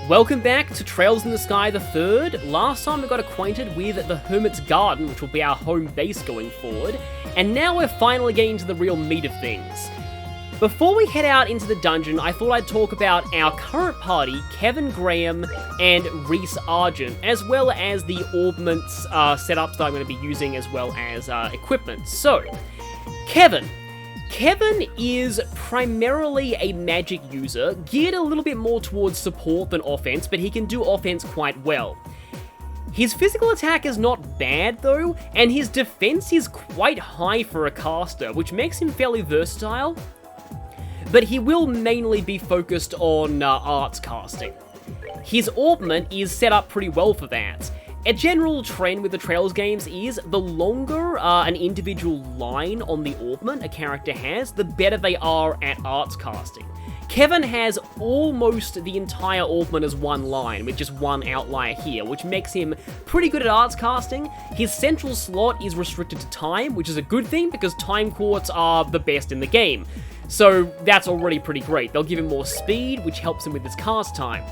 Welcome back to Trails in the Sky the Third. Last time we got acquainted with the Hermit's Garden, which will be our home base going forward, and now we're finally getting to the real meat of things. Before we head out into the dungeon, I thought I'd talk about our current party, Kevin Graham and Reese Argent, as well as the augments setups that I'm going to be using, as well as equipment. So, Kevin is primarily a magic user, geared a little bit more towards support than offense, but he can do offense quite well. His physical attack is not bad though, and his defense is quite high for a caster, which makes him fairly versatile, but he will mainly be focused on arts casting. His augment is set up pretty well for that. A general trend with the Trails games is the longer an individual line on the augment a character has, the better they are at arts casting. Kevin has almost the entire augment as one line, with just one outlier here, which makes him pretty good at arts casting. His central slot is restricted to time, which is a good thing because time quartz are the best in the game. So that's already pretty great. They'll give him more speed, which helps him with his cast time.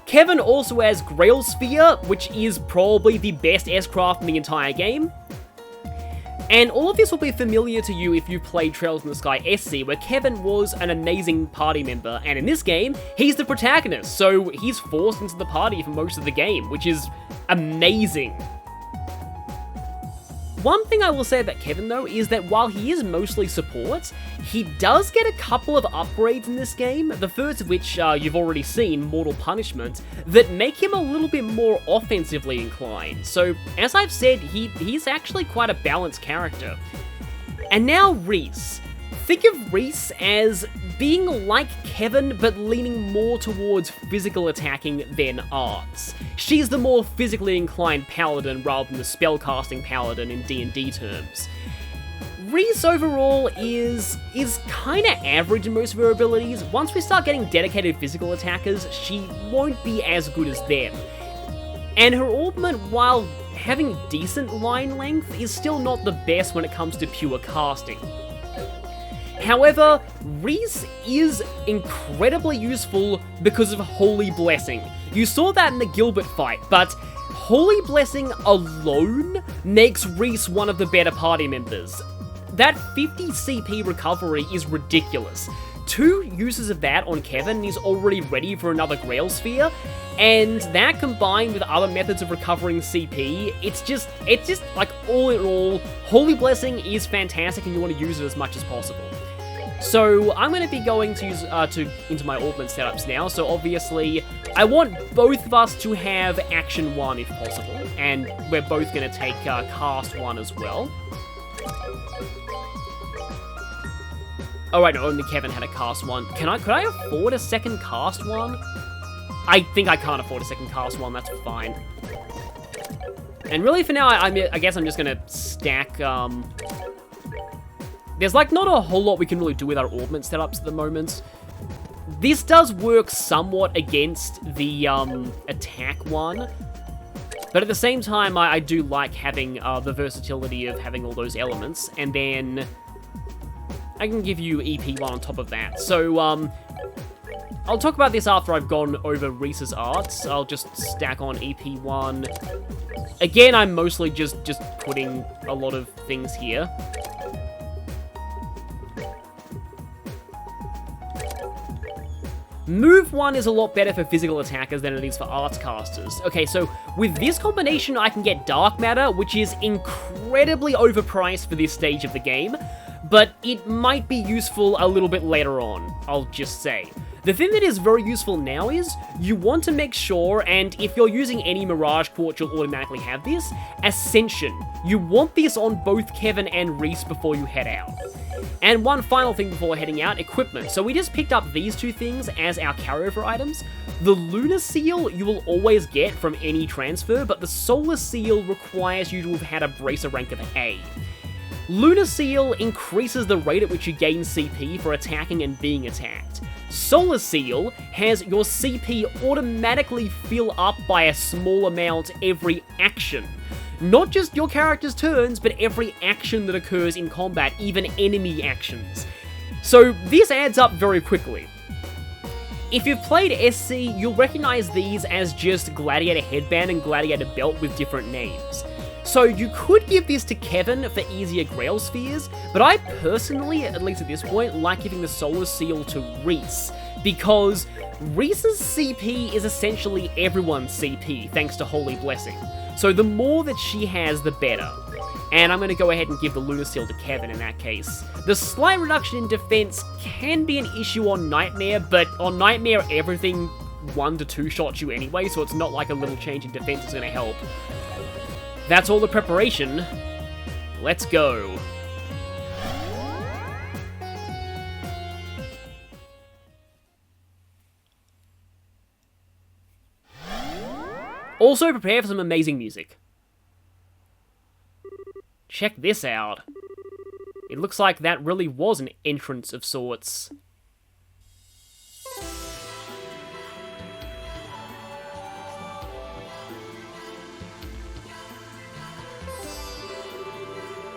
Kevin also has Grail Sphere, which is probably the best S-craft in the entire game. And all of this will be familiar to you if you've played Trails in the Sky SC, where Kevin was an amazing party member, and in this game, he's the protagonist, so he's forced into the party for most of the game, which is amazing. One thing I will say about Kevin, though, is that while he is mostly support, he does get a couple of upgrades in this game, the first of which you've already seen, Mortal Punishment, that make him a little bit more offensively inclined. So, as I've said, he's actually quite a balanced character. And now Reese. Think of Reese as being like Kevin, but leaning more towards physical attacking than arts. She's the more physically inclined paladin rather than the spellcasting paladin in D&D terms. Reese overall is kinda average in most of her abilities. Once we start getting dedicated physical attackers, she won't be as good as them. And her augment, while having decent line length, is still not the best when it comes to pure casting. However, Reese is incredibly useful because of Holy Blessing. You saw that in the Gilbert fight, but Holy Blessing alone makes Reese one of the better party members. That 50 CP recovery is ridiculous. 2 uses of that on Kevin and he's already ready for another Grail Sphere, and that combined with other methods of recovering CP, it's just like all in all, Holy Blessing is fantastic and you want to use it as much as possible. So I'm going to be going to use into my augment setups now, so obviously I want both of us to have Action 1 if possible, and we're both going to take Cast 1 as well. Oh right, no, only Kevin had a Cast 1. Could I afford a second Cast 1? I think I can't afford a second Cast 1, that's fine. And really for now, I guess I'm just going to stack... There's like not a whole lot we can really do with our augment setups at the moment. This does work somewhat against the attack one, but at the same time I do like having the versatility of having all those elements, and then I can give you EP1 on top of that. So I'll talk about this after I've gone over Reese's arts. I'll just stack on EP1. Again, I'm mostly just putting a lot of things here. Move 1 is a lot better for physical attackers than it is for arts casters. Okay, so with this combination, I can get Dark Matter, which is incredibly overpriced for this stage of the game, but it might be useful a little bit later on, I'll just say. The thing that is very useful now is, you want to make sure, and if you're using any Mirage Quartz, you'll automatically have this, Ascension. You want this on both Kevin and Reese before you head out. And one final thing before heading out, equipment. So we just picked up these 2 things as our carryover items. The Lunar Seal you will always get from any transfer, but the Solar Seal requires you to have had a Bracer rank of A. Lunar Seal increases the rate at which you gain CP for attacking and being attacked. Solar Seal has your CP automatically fill up by a small amount every action. Not just your character's turns, but every action that occurs in combat, even enemy actions. So this adds up very quickly. If you've played SC, you'll recognize these as just Gladiator Headband and Gladiator Belt with different names. So you could give this to Kevin for easier Grail Spheres, but I personally, at least at this point, like giving the Solar Seal to Reese, because Reese's CP is essentially everyone's CP, thanks to Holy Blessing. So the more that she has, the better. And I'm going to go ahead and give the Lunar Seal to Kevin in that case. The slight reduction in defense can be an issue on Nightmare, but on Nightmare everything 1 to 2 shots you anyway, so it's not like a little change in defense is going to help. That's all the preparation. Let's go. Also prepare for some amazing music. Check this out. It looks like that really was an entrance of sorts.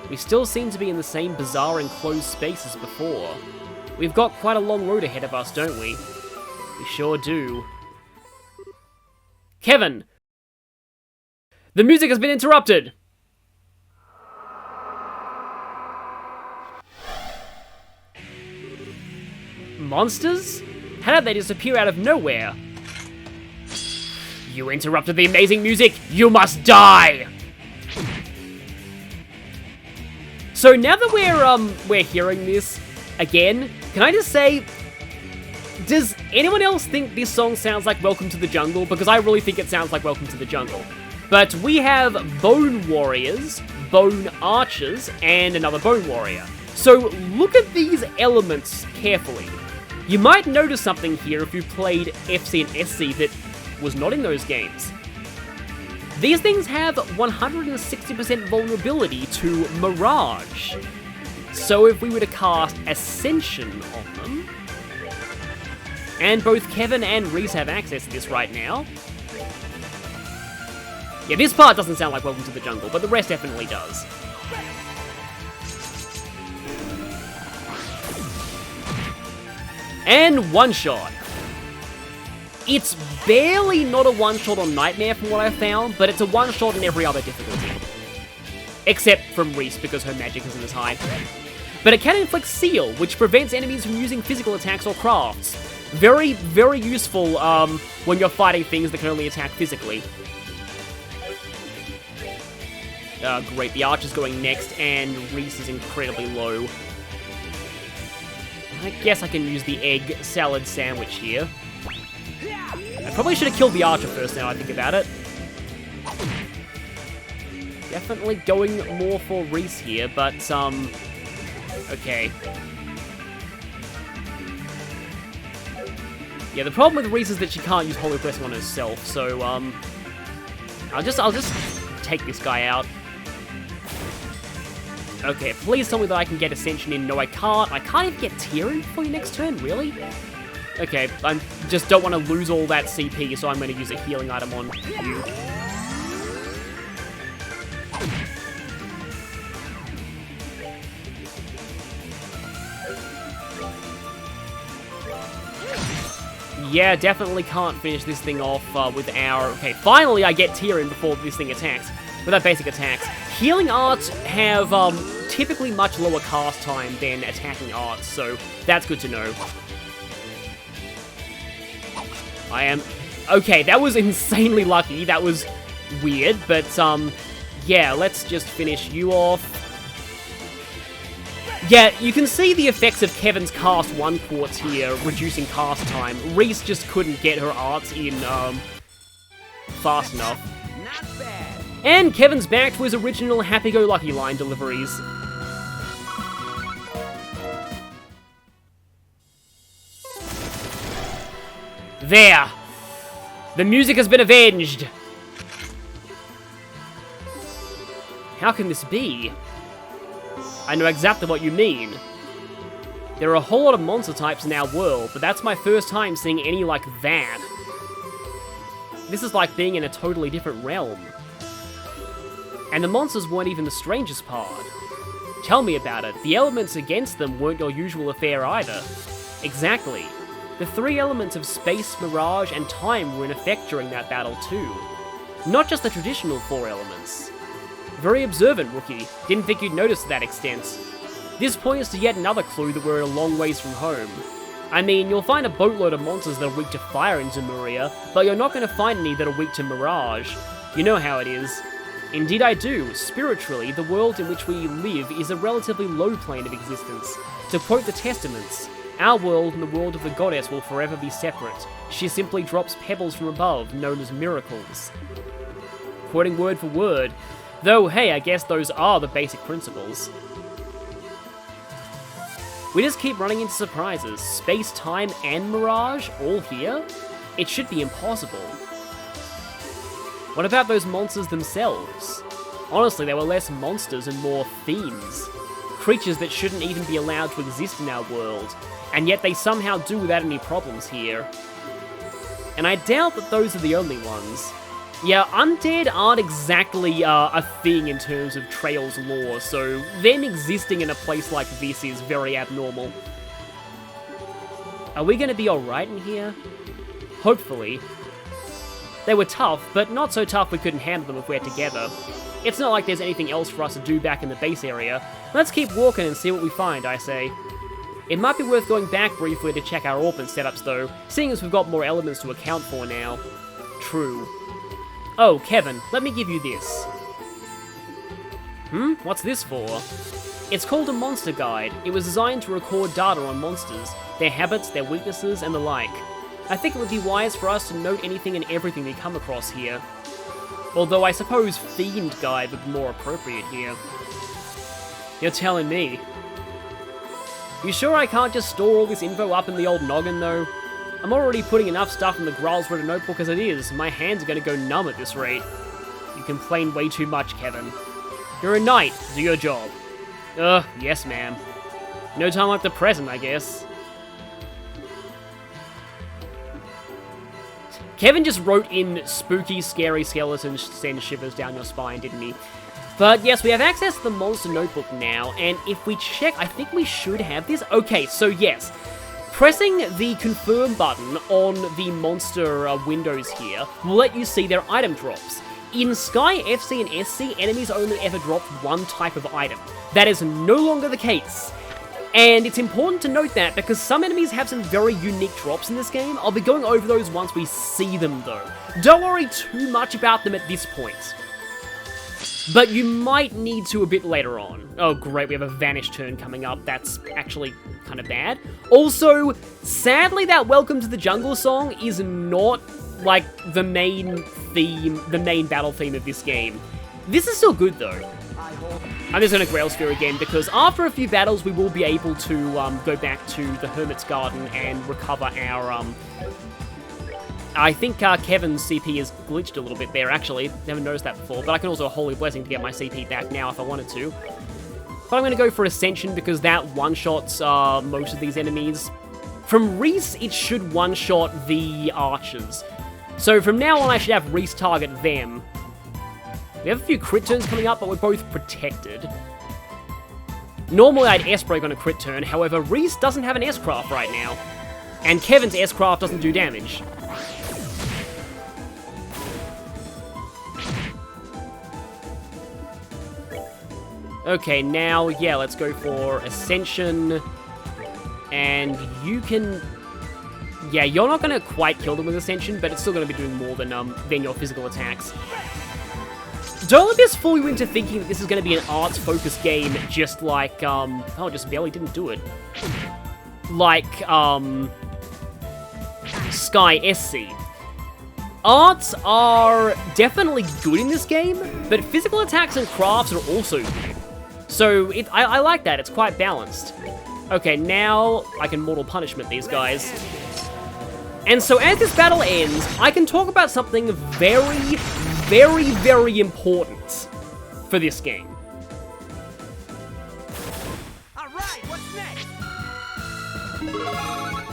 We still seem to be in the same bizarre enclosed space as before. We've got quite a long road ahead of us, don't we? We sure do. Kevin! The music has been interrupted! Monsters? How did they disappear out of nowhere? You interrupted the amazing music! You must die! So now that we're hearing this again, can I just say, does anyone else think this song sounds like Welcome to the Jungle? Because I really think it sounds like Welcome to the Jungle. But we have Bone Warriors, Bone Archers, and another Bone Warrior. So look at these elements carefully. You might notice something here if you played FC and SC that was not in those games. These things have 160% vulnerability to Mirage. So if we were to cast Ascension on them, and both Kevin and Reese have access to this right now. Yeah, this part doesn't sound like Welcome to the Jungle, but the rest definitely does. And one shot. It's barely not a one-shot on Nightmare from what I found, but it's a one-shot in every other difficulty. Except from Reese, because her magic isn't as high. But it can inflict Seal, which prevents enemies from using physical attacks or crafts. Very, very useful when you're fighting things that can only attack physically. Great, the Archer's going next, and Reese is incredibly low. I guess I can use the egg salad sandwich here. I probably should have killed the Archer first now I think about it. Definitely going more for Reese here, but, okay. Yeah, the problem with Reese is that she can't use Holy Blessing on herself, so, I'll just take this guy out. Okay, please tell me that I can get Ascension in. No, I can't. I can't even get Tyrion before your next turn, really? Okay, I just don't want to lose all that CP, so I'm going to use a healing item on you. Yeah, definitely can't finish this thing off with our... Okay, finally I get Tyrion before this thing attacks. With our basic attacks. Healing arts have typically much lower cast time than attacking arts, so that's good to know. I am... Okay, that was insanely lucky. That was weird, but yeah, let's just finish you off. Yeah, you can see the effects of Kevin's cast 1 quartz here, reducing cast time. Reese just couldn't get her arts in fast enough. Not bad. And Kevin's back to his original happy-go-lucky line deliveries. There! The music has been avenged! How can this be? I know exactly what you mean. There are a whole lot of monster types in our world, but that's my first time seeing any like that. This is like being in a totally different realm. And the monsters weren't even the strangest part. Tell me about it. The elements against them weren't your usual affair either. Exactly. The three elements of space, mirage, and time were in effect during that battle too. Not just the traditional four elements. Very observant, rookie. Didn't think you'd notice to that extent. This points to yet another clue that we're a long ways from home. I mean, you'll find a boatload of monsters that are weak to fire in Zemuria, but you're not going to find any that are weak to mirage. You know how it is. Indeed I do. Spiritually, the world in which we live is a relatively low plane of existence. To quote the Testaments, our world and the world of the goddess will forever be separate. She simply drops pebbles from above, known as miracles. Quoting word for word. Though, hey, I guess those are the basic principles. We just keep running into surprises. Space, time, and mirage, all here? It should be impossible. What about those monsters themselves? Honestly, they were less monsters and more fiends. Creatures that shouldn't even be allowed to exist in our world, and yet they somehow do without any problems here. And I doubt that those are the only ones. Yeah, undead aren't exactly a thing in terms of Trail's lore, so them existing in a place like this is very abnormal. Are we going to be alright in here? Hopefully. They were tough, but not so tough we couldn't handle them if we're together. It's not like there's anything else for us to do back in the base area. Let's keep walking and see what we find, I say. It might be worth going back briefly to check our AWP setups though, seeing as we've got more elements to account for now. True. Oh, Kevin, let me give you this. What's this for? It's called a monster guide. It was designed to record data on monsters, their habits, their weaknesses, and the like. I think it would be wise for us to note anything and everything we come across here. Although I suppose Fiend Guide would be more appropriate here. You're telling me. You sure I can't just store all this info up in the old noggin though? I'm already putting enough stuff in the Graal's Written Notebook as it is. My hands are gonna go numb at this rate. You complain way too much, Kevin. You're a knight. Do your job. Yes, ma'am. No time like the present, I guess. Kevin just wrote in spooky, scary skeletons send shivers down your spine, didn't he? But yes, we have access to the Monster Notebook now, and if we check, I think we should have this. Okay, so yes. Pressing the confirm button on the monster windows here will let you see their item drops. In Sky, FC, and SC, enemies only ever dropped one type of item. That is no longer the case. And it's important to note that because some enemies have some very unique drops in this game. I'll be going over those once we see them though. Don't worry too much about them at this point. But you might need to a bit later on. Oh great, we have a Vanish turn coming up. That's actually kind of bad. Also, sadly that Welcome to the Jungle song is not like the main theme, the main battle theme of this game. This is still good though. I'm just going to Grail Sphere again because after a few battles we will be able to go back to the Hermit's Garden and recover our... I think Kevin's CP is glitched a little bit there actually. Never noticed that before, but I can also a Holy Blessing to get my CP back now if I wanted to. But I'm going to go for Ascension because that one-shots most of these enemies. From Reese, it should one-shot the archers. So from now on I should have Reese target them. We have a few crit turns coming up, but we're both protected. Normally I'd S-break on a crit turn, however Reese doesn't have an S-craft right now. And Kevin's S-craft doesn't do damage. Okay, now, yeah, let's go for Ascension. And you can... Yeah, you're not going to quite kill them with Ascension, but it's still going to be doing more than your physical attacks. Don't let this fool you into thinking that this is going to be an arts-focused game, just like, oh, just barely didn't do it. Like, Sky SC. Arts are definitely good in this game, but physical attacks and crafts are also good. So, I like that, it's quite balanced. Okay, now I can Mortal Punishment these guys. And so as this battle ends, I can talk about something very, very, very important for this game. Alright, what's next?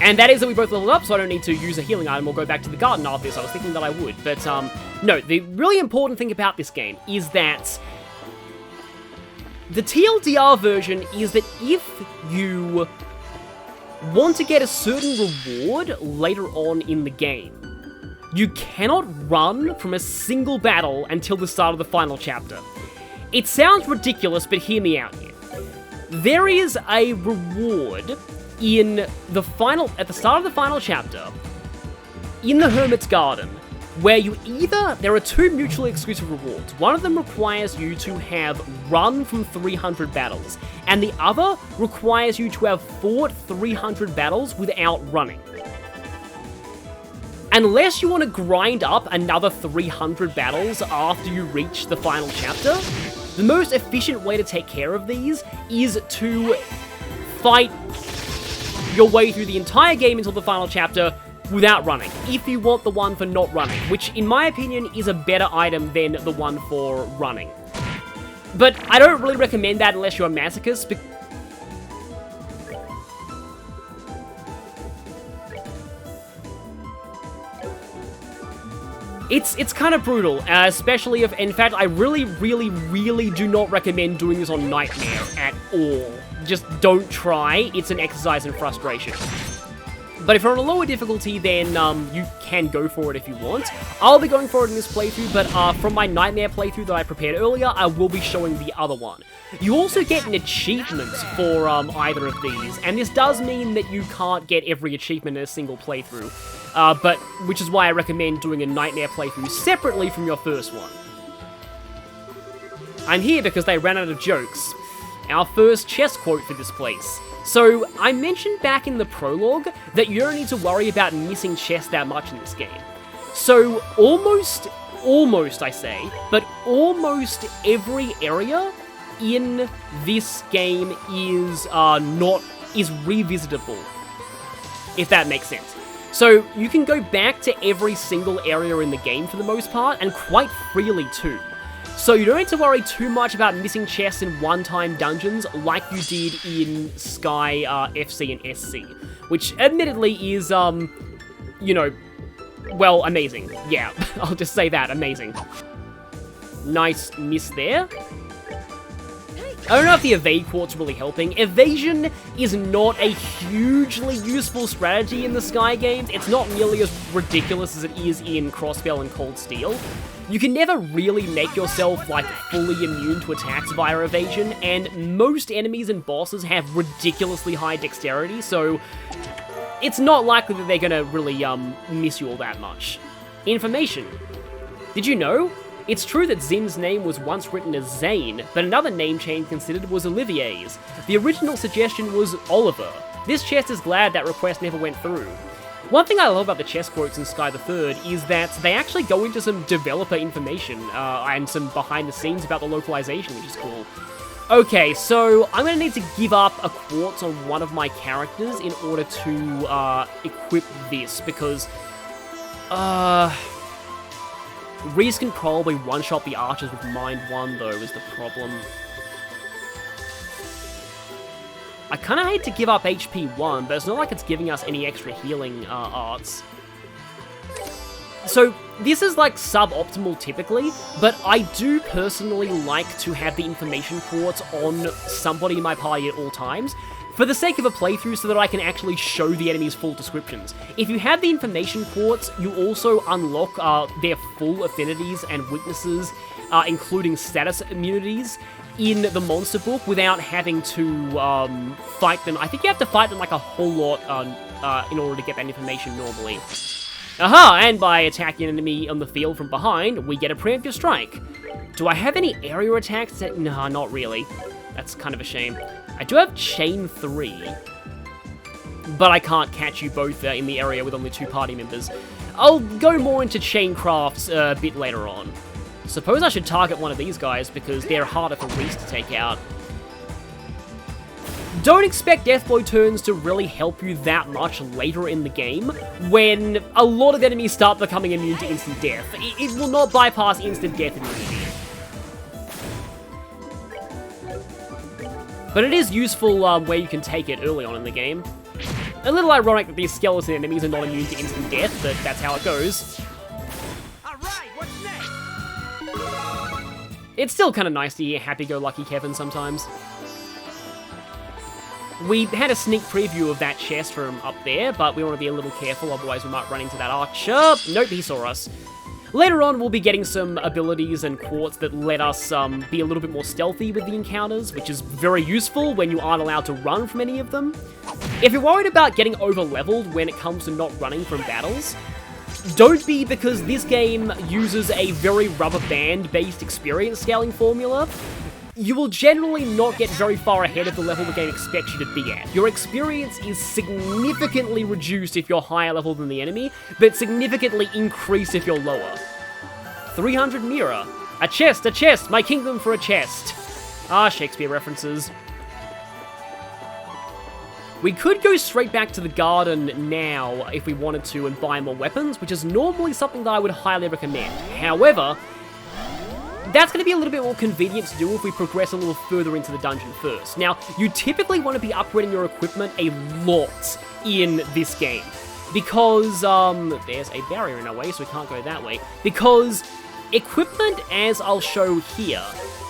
And that is that we both leveled up, so I don't need to use a healing item or go back to the garden after this. I was thinking that I would, but no, the really important thing about this game is that the TLDR version is that if you want to get a certain reward later on in the game. You cannot run from a single battle until the start of the final chapter. It sounds ridiculous, but hear me out here. There is a reward at the start of the final chapter, in the Hermit's Garden, where there are two mutually exclusive rewards. One of them requires you to have run from 300 battles, and the other requires you to have fought 300 battles without running. Unless you want to grind up another 300 battles after you reach the final chapter, the most efficient way to take care of these is to fight your way through the entire game until the final chapter without running, if you want the one for not running, which in my opinion is a better item than the one for running. But I don't really recommend that unless you're a masochist. It's kind of brutal, especially if, in fact, I really do not recommend doing this on Nightmare at all. Just don't try, it's an exercise in frustration. But if you're on a lower difficulty, then you can go for it if you want. I'll be going for it in this playthrough, but from my Nightmare playthrough that I prepared earlier, I will be showing the other one. You also get an achievement for either of these, and this does mean that you can't get every achievement in a single playthrough, which is why I recommend doing a Nightmare playthrough separately from your first one. I'm here because they ran out of jokes. Our first chess quote for this place. So, I mentioned back in the prologue that you don't need to worry about missing chests that much in this game. So, almost I say, but almost every area in this game is revisitable, if that makes sense. So, you can go back to every single area in the game for the most part, and quite freely too. So you don't need to worry too much about missing chests in one-time dungeons like you did in Sky, FC, and SC. Which, admittedly, is, well, amazing. Yeah, I'll just say that, amazing. Nice miss there. I don't know if the evade quart's really helping. Evasion is not a hugely useful strategy in the Sky games. It's not nearly as ridiculous as it is in Crossbell and Cold Steel. You can never really make yourself, like, fully immune to attacks via evasion, and most enemies and bosses have ridiculously high dexterity, so it's not likely that they're gonna really, miss you all that much. Information. Did you know? It's true that Zin's name was once written as Zane, but another name change considered was Olivier's. The original suggestion was Oliver. This chest is glad that request never went through. One thing I love about the chess quotes in Sky the Third is that they actually go into some developer information and some behind the scenes about the localization, which is cool. Okay, so I'm going to need to give up a quartz on one of my characters in order to equip this, because Reese can probably one-shot the archers with Mind 1, though, is the problem. I kind of hate to give up HP 1, but it's not like it's giving us any extra healing arts. So, this is like suboptimal typically, but I do personally like to have the information quartz on somebody in my party at all times, for the sake of a playthrough so that I can actually show the enemy's full descriptions. If you have the information quartz, you also unlock their full affinities and weaknesses, including status immunities, in the monster book without having to fight them. I think you have to fight them like a whole lot in order to get that information normally. Aha! And by attacking an enemy on the field from behind, we get a preemptive strike. Do I have any area attacks? Nah, not really. That's kind of a shame. I do have Chain 3, but I can't catch you both in the area with only 2 party members. I'll go more into chain crafts a bit later on. Suppose I should target one of these guys, because they're harder for Reese to take out. Don't expect Deathblow turns to really help you that much later in the game, when a lot of enemies start becoming immune to instant death. It will not bypass instant death immunity. But it is useful where you can take it early on in the game. A little ironic that these skeleton enemies are not immune to instant death, but that's how it goes. Alright, what's next? It's still kind of nice to hear happy-go-lucky Kevin sometimes. We had a sneak preview of that chest from up there, but we want to be a little careful, otherwise we might run into that archer. Nope, he saw us. Later on, we'll be getting some abilities and quartz that let us be a little bit more stealthy with the encounters, which is very useful when you aren't allowed to run from any of them. If you're worried about getting over-leveled when it comes to not running from battles, don't be, because this game uses a very rubber band-based experience scaling formula. You will generally not get very far ahead of the level the game expects you to be at. Your experience is significantly reduced if you're higher level than the enemy, but significantly increased if you're lower. 300 mirror. A chest, my kingdom for a chest. Ah, Shakespeare references. We could go straight back to the garden now if we wanted to and buy more weapons, which is normally something that I would highly recommend. However, that's going to be a little bit more convenient to do if we progress a little further into the dungeon first. Now, you typically want to be upgrading your equipment a lot in this game, because, there's a barrier in our way, so we can't go that way, because equipment, as I'll show here,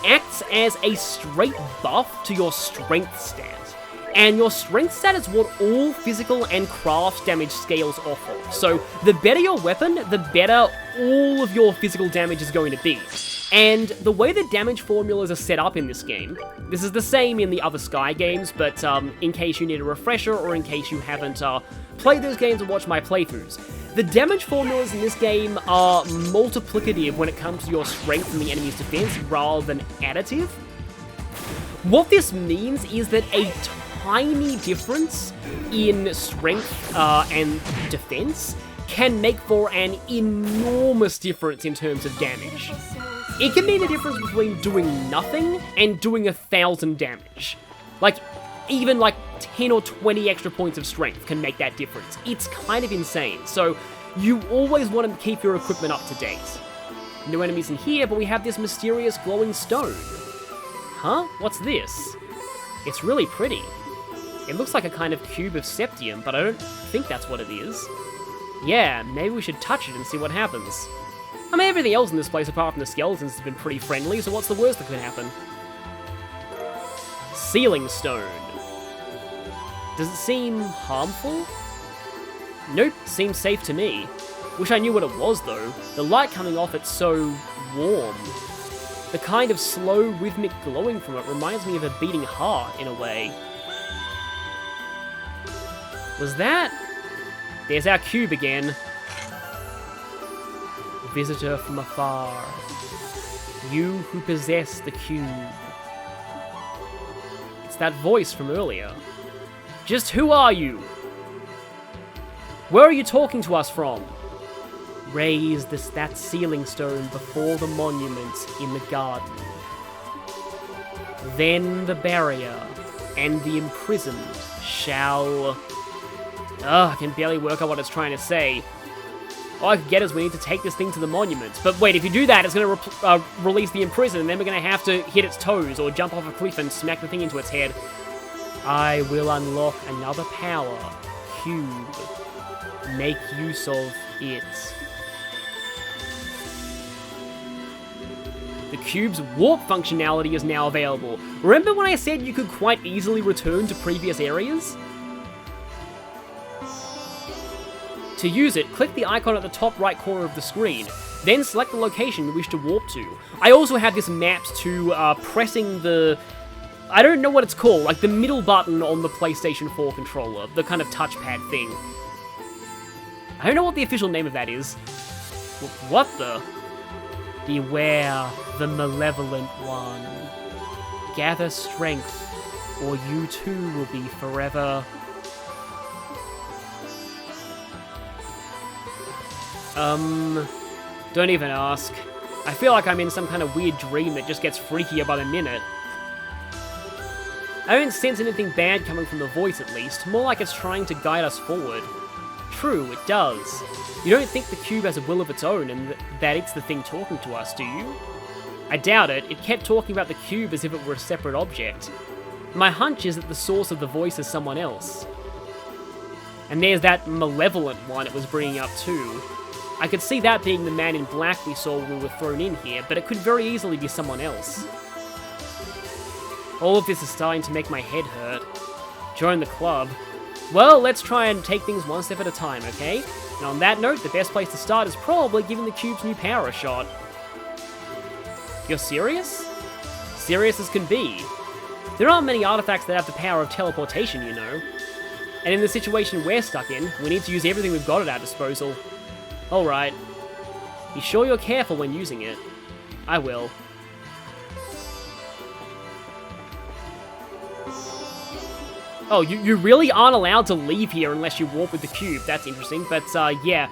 acts as a straight buff to your strength stat. And your strength stat is what all physical and craft damage scales off of. So the better your weapon, the better all of your physical damage is going to be. And the way the damage formulas are set up in this game, this is the same in the other Sky games, but in case you need a refresher or in case you haven't played those games or watched my playthroughs, the damage formulas in this game are multiplicative when it comes to your strength and the enemy's defense rather than additive. What this means is that a tiny difference in strength and defense can make for an enormous difference in terms of damage. It can mean the difference between doing nothing and doing 1,000 damage. Like, even like 10 or 20 extra points of strength can make that difference. It's kind of insane, so you always want to keep your equipment up to date. No enemies in here, but we have this mysterious glowing stone. Huh? What's this? It's really pretty. It looks like a kind of cube of septium, but I don't think that's what it is. Yeah, maybe we should touch it and see what happens. I mean, everything else in this place apart from the skeletons has been pretty friendly, so what's the worst that could happen? Sealing stone. Does it seem harmful? Nope, seems safe to me. Wish I knew what it was though. The light coming off it's so warm. The kind of slow, rhythmic glowing from it reminds me of a beating heart in a way. Was that? There's our cube again. Visitor from afar. You who possess the cube. It's that voice from earlier. Just who are you? Where are you talking to us from? Raise that sealing stone before the monument in the garden. Then the barrier and the imprisoned shall... I can barely work out what it's trying to say. All I could get is we need to take this thing to the monument. But wait, if you do that, it's going to release the imprisoned, and then we're going to have to hit its toes or jump off a cliff and smack the thing into its head. I will unlock another power. Cube. Make use of it. The cube's warp functionality is now available. Remember when I said you could quite easily return to previous areas? To use it, click the icon at the top right corner of the screen, then select the location you wish to warp to. I also have this mapped to pressing the... I don't know what it's called, like the middle button on the PlayStation 4 controller, the kind of touchpad thing. I don't know what the official name of that is. What the? Beware the malevolent one. Gather strength, or you too will be forever... Don't even ask. I feel like I'm in some kind of weird dream that just gets freakier by the minute. I don't sense anything bad coming from the voice at least, more like it's trying to guide us forward. True, it does. You don't think the cube has a will of its own and that it's the thing talking to us, do you? I doubt it. It kept talking about the cube as if it were a separate object. My hunch is that the source of the voice is someone else. And there's that malevolent one it was bringing up too. I could see that being the man in black we saw when we were thrown in here, but it could very easily be someone else. All of this is starting to make my head hurt. Join the club. Well, let's try and take things one step at a time, okay? And on that note, the best place to start is probably giving the cube's new power a shot. You're serious? Serious as can be. There aren't many artifacts that have the power of teleportation, you know. And in the situation we're stuck in, we need to use everything we've got at our disposal. Alright. Be sure you're careful when using it. I will. Oh, you really aren't allowed to leave here unless you warp with the cube. That's interesting, but yeah.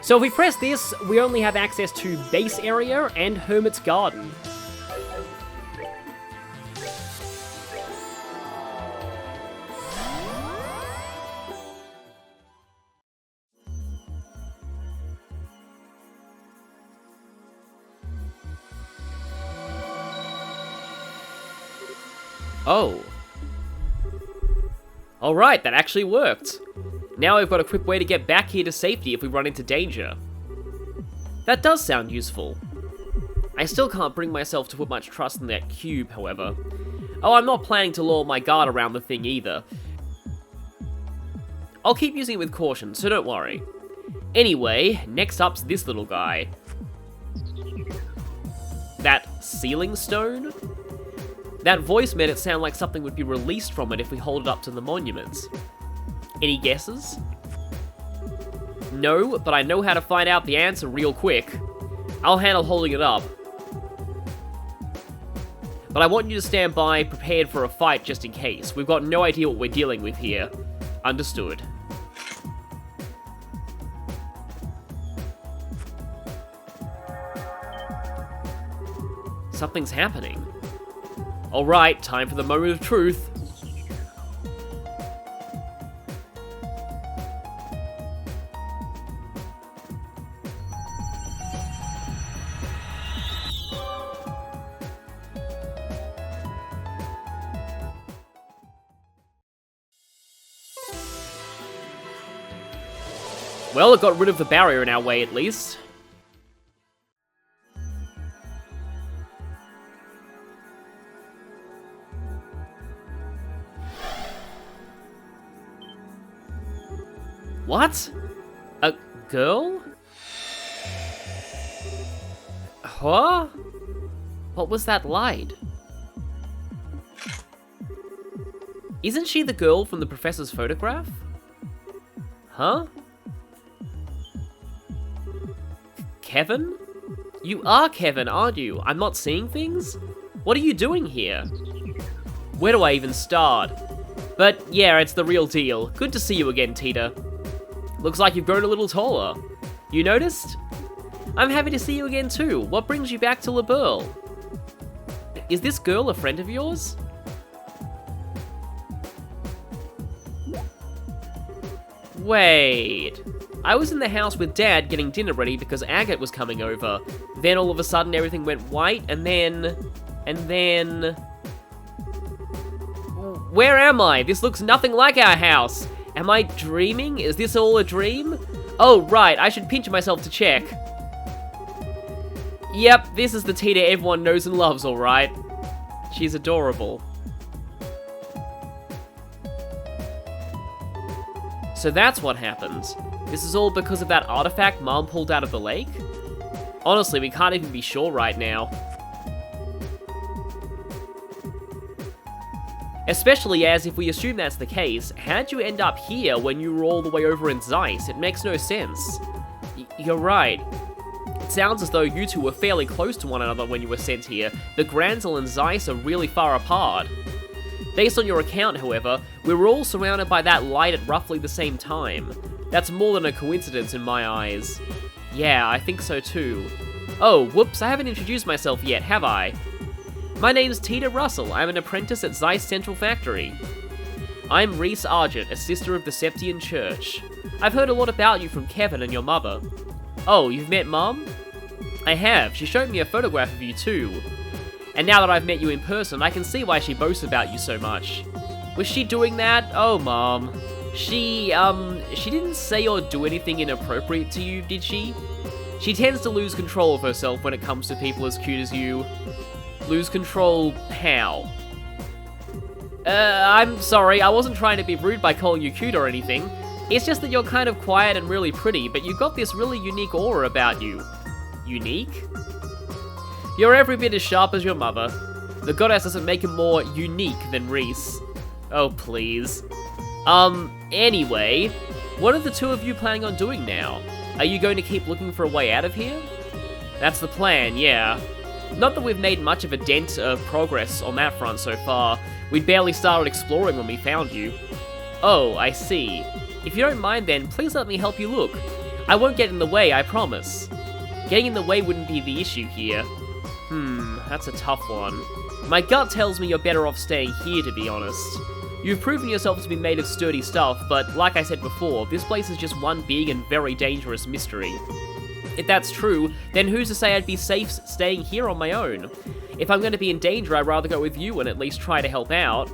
So if we press this, we only have access to base area and Hermit's Garden. Oh. Alright, that actually worked. Now we've got a quick way to get back here to safety if we run into danger. That does sound useful. I still can't bring myself to put much trust in that cube, however. Oh, I'm not planning to lower my guard around the thing either. I'll keep using it with caution, so don't worry. Anyway, next up's this little guy. That ceiling stone? That voice made it sound like something would be released from it if we hold it up to the monuments. Any guesses? No, but I know how to find out the answer real quick. I'll handle holding it up. But I want you to stand by, prepared for a fight just in case. We've got no idea what we're dealing with here. Understood. Something's happening. Alright, time for the moment of truth. Well, it got rid of the barrier in our way at least. What? A girl? Huh? What was that light? Isn't she the girl from the professor's photograph? Huh? Kevin? You are Kevin, aren't you? I'm not seeing things? What are you doing here? Where do I even start? But yeah, it's the real deal. Good to see you again, Tita. Looks like you've grown a little taller. You noticed? I'm happy to see you again too. What brings you back to La Burle? Is this girl a friend of yours? Wait. I was in the house with Dad getting dinner ready because Agate was coming over. Then all of a sudden everything went white and then... Where am I? This looks nothing like our house. Am I dreaming? Is this all a dream? Oh, right, I should pinch myself to check. Yep, this is the Tita everyone knows and loves, alright. She's adorable. So that's what happened. This is all because of that artifact Mom pulled out of the lake? Honestly, we can't even be sure right now. Especially as, if we assume that's the case, how'd you end up here when you were all the way over in Zeiss? It makes no sense. You're right. It sounds as though you two were fairly close to one another when you were sent here. The Granzel and Zeiss are really far apart. Based on your account, however, we were all surrounded by that light at roughly the same time. That's more than a coincidence in my eyes. Yeah, I think so too. Oh, whoops, I haven't introduced myself yet, have I? My name's Tita Russell. I'm an apprentice at Zeiss Central Factory. I'm Reese Argent, a sister of the Septian Church. I've heard a lot about you from Kevin and your mother. Oh, you've met Mom? I have. She showed me a photograph of you too. And now that I've met you in person, I can see why she boasts about you so much. Was she doing that? Oh, Mom. She didn't say or do anything inappropriate to you, did she? She tends to lose control of herself when it comes to people as cute as you. Lose control how? I'm sorry, I wasn't trying to be rude by calling you cute or anything. It's just that you're kind of quiet and really pretty, but you've got this really unique aura about you. Unique? You're every bit as sharp as your mother. The goddess doesn't make him more unique than Reese. Oh, please. Anyway, what are the two of you planning on doing now? Are you going to keep looking for a way out of here? That's the plan, yeah. Not that we've made much of a dent of progress on that front so far. We'd barely started exploring when we found you. Oh, I see. If you don't mind then, please let me help you look. I won't get in the way, I promise. Getting in the way wouldn't be the issue here. That's a tough one. My gut tells me you're better off staying here, to be honest. You've proven yourself to be made of sturdy stuff, but like I said before, this place is just one big and very dangerous mystery. If that's true, then who's to say I'd be safe staying here on my own? If I'm going to be in danger, I'd rather go with you and at least try to help out.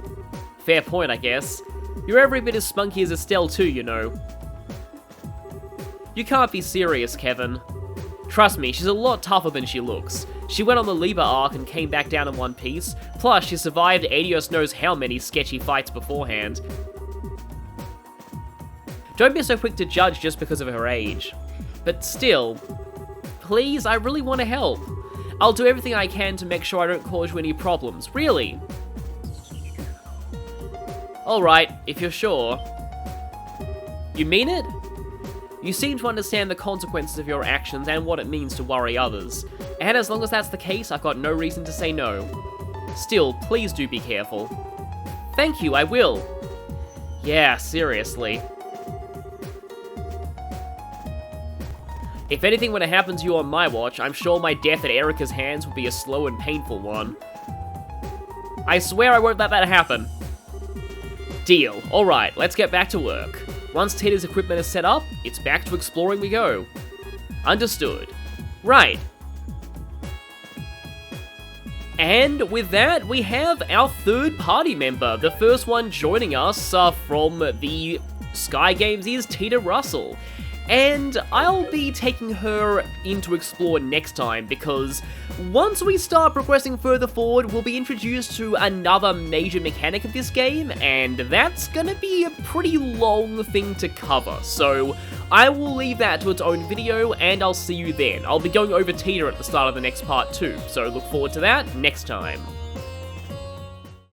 Fair point, I guess. You're every bit as spunky as Estelle too, you know. You can't be serious, Kevin. Trust me, she's a lot tougher than she looks. She went on the Liber arc and came back down in one piece, plus she survived Adios knows how many sketchy fights beforehand. Don't be so quick to judge just because of her age. But still, please, I really want to help. I'll do everything I can to make sure I don't cause you any problems, really. Alright, if you're sure. You mean it? You seem to understand the consequences of your actions and what it means to worry others. And as long as that's the case, I've got no reason to say no. Still, please do be careful. Thank you, I will. Yeah, seriously. If anything were to happen to you on my watch, I'm sure my death at Erica's hands would be a slow and painful one. I swear I won't let that happen. Deal. Alright, let's get back to work. Once Tita's equipment is set up, it's back to exploring we go. Understood. Right. And with that, we have our third party member. The first one joining us from the Sky Games is Tita Russell. And I'll be taking her in to explore next time, because once we start progressing further forward, we'll be introduced to another major mechanic of this game, and that's gonna be a pretty long thing to cover, so I will leave that to its own video, and I'll see you then. I'll be going over Tita at the start of the next part too, so look forward to that next time.